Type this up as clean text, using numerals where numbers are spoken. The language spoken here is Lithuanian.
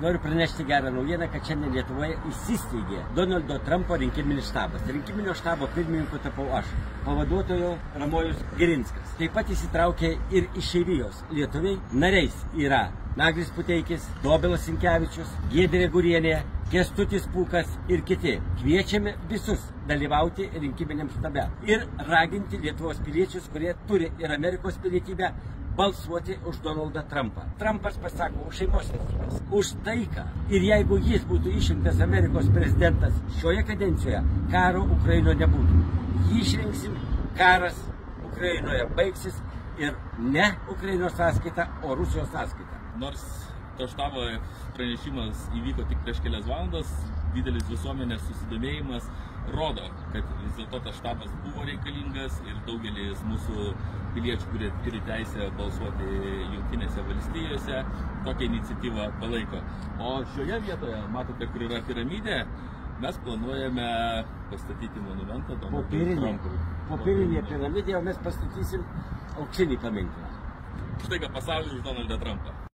Noriu pranešti gerą naujieną, kad šiandien Lietuvoje įsisteigė Donaldo Trumpo rinkiminis štabas. Rinkiminio štabo pirmininku tapau aš, pavaduotojo Ramojus Girinskas. Taip pat įsitraukė ir išeivijos lietuviai. Nariais yra Naglis Puteikis, Dobilas Sinkevičius, Giedrė Gurienė, Kęstutis Pūkas ir kiti. Kviečiame visus dalyvauti rinkiminiam štabe ir raginti Lietuvos piliečius, kurie turi ir Amerikos pilietybę, balsuoti už Donaldą Trumpą. Trumpas pasako už šeimos vertybes, už taiką. Ir jeigu jis būtų išrinktas Amerikos prezidentas šioje kadencijoje, karo Ukrainoje nebūtų. Jį išrinksim, karas Ukrainoje baigsis ir ne Ukrainos sąskaita, o Rusijos sąskaita. Nors to štabo pranešimas įvyko tik prieš kelias valandas, didelis visuomenės susidomėjimas rodo, kad vis dėlto tas štabas buvo reikalingas ir daugelis mūsų piliečių, kurie turi teisę balsuoti Jungtinėse valstijose, tokią iniciatyvą palaiko. O šioje vietoje, matote, kur yra piramidė, mes planuojame pastatyti monumentą Donaldui Trumpui. Popierinėje piramidėje mes pastatysim auksinį paminklą. Štai ką pasaulis už Donaldą Trumpą.